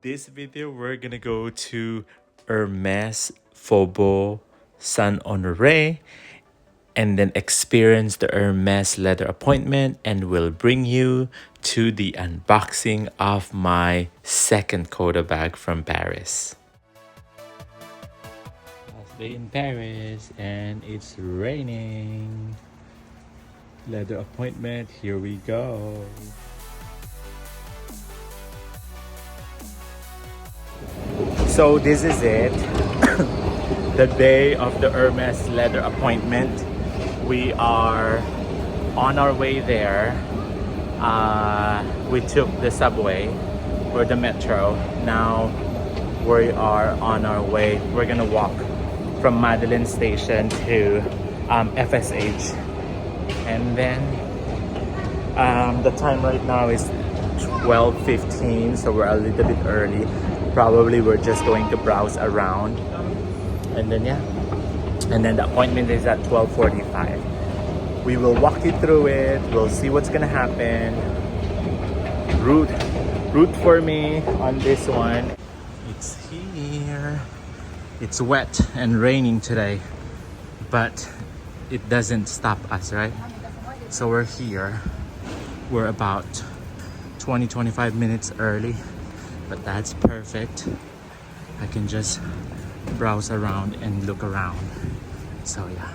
this video, we're gonna go to Hermes, Faubourg, Saint Honoré, and then experience the Hermes leather appointment, and we'll bring you to the unboxing of my second Quota bag from Paris. Last day in Paris and it's raining. Leather appointment, here we go. So this is it. The day of the Hermes leather appointment. We are on our way there. We took the subway or the metro. Now we are on our way. We're gonna walk from Madeleine Station to FSH. And then the time right now is 12:15, so we're a little bit early. Probably we're just going to browse around, and then the appointment is at 12:45. We will walk you through it. We'll see what's gonna happen. Root for me on this one. It's here. It's wet and raining today, but it doesn't stop us, right? So we're here. We're about 20-25 minutes early, but that's perfect. I can just browse around and look around. So yeah.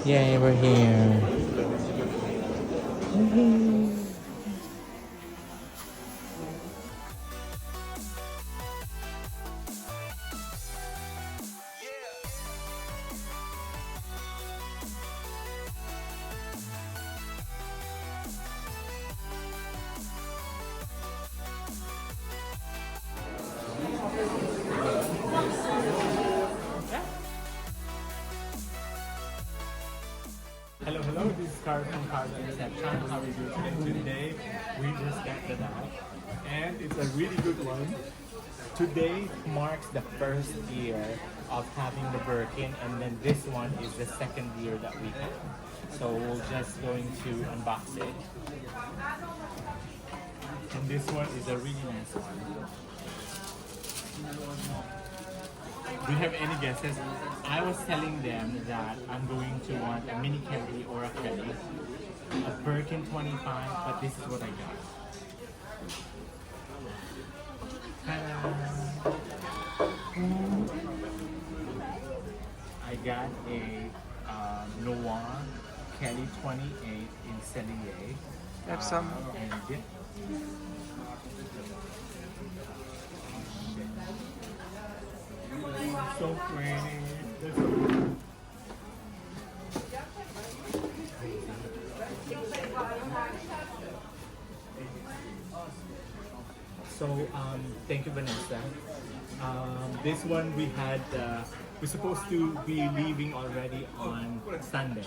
Yay, we're here. Hello, this is Carlo from Carlo&Seb. How are you doing today? We just got the bag, and it's a really good one. Today marks the first year of having the Birkin, and then this one is the second year that we have. So we're just going to unbox it. And this one is a really nice one. Do you have any guesses? I was telling them that I'm going to want a mini Kelly or a Kelly, a Birkin 25, but this is what I got. Ta-da! I got a Noir Kelly 28 in Cellier. Have some. And yeah. So pretty. So thank you, Vanessa. This one we had we're supposed to be leaving already on Sunday,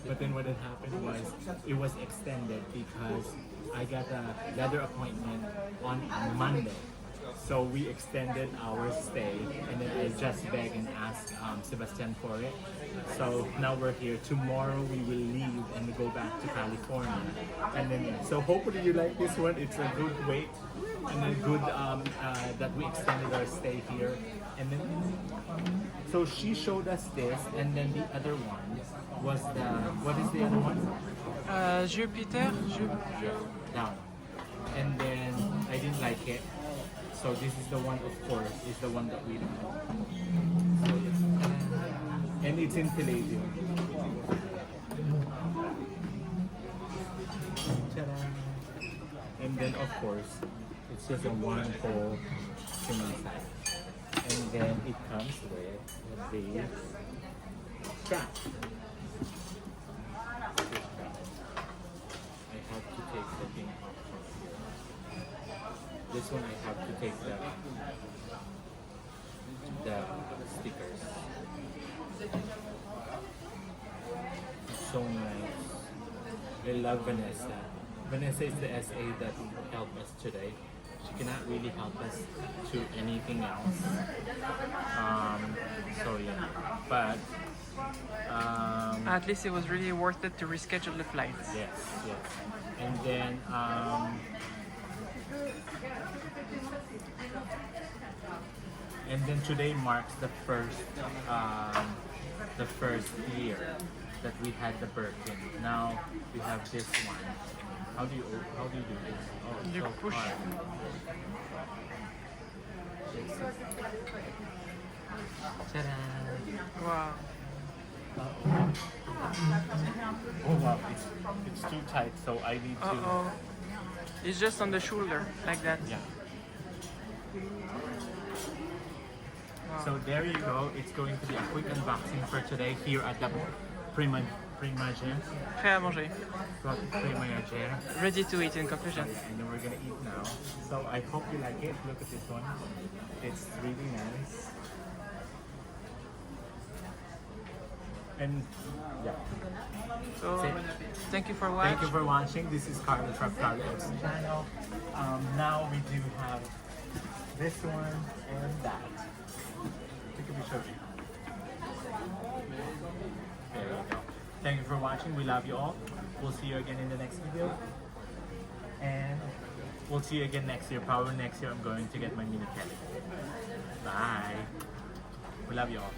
but then what had happened was it was extended because I got a leather appointment on Monday. So we extended our stay, and then I just begged and asked Sebastian for it. So now we're here. Tomorrow we will leave and go back to California. And then, so hopefully you like this one. It's a good weight and a good that we extended our stay here. And then, so she showed us this, and then the other one was the, what is the other one? Jupiter. That one. And then I didn't like it. So this is the one, of course, is the one that we don't know. So yeah. And it's in Palladium. Ta-da! And then, of course, it's just a one hole single side. And then it comes with the strap. I have to take the thing off from here. This one I have to take the stickers. It's so nice. I love Vanessa. Vanessa is the SA that helped us today. She cannot really help us to anything else. So yeah, but At least it was really worth it to reschedule the flights. yes. And then And then today marks the first year that we had the Birkin. Now we have this one. How do you do this? Oh, it's You so push. hard. Ta-da! Wow. Oh wow, it's too tight, so I need to. Uh-oh. It's just on the shoulder, like that. Yeah. Wow. So there you go. It's going to be a quick unboxing for today here at the Primagère. Prêt à manger. Primagère. Ready to eat in conclusion. And then we're gonna eat now. So I hope you like it. Look at this one. It's really nice. And yeah. So, That's it. thank you for watching. Thank you for watching. This is Carlo from Carlo&Seb channel. Now we do have this one and that. Look at me show you. There you go. Thank you for watching. We love you all. We'll see you again in the next video. And we'll see you again next year. Probably next year I'm going to get my mini Kelly. Bye. We love you all.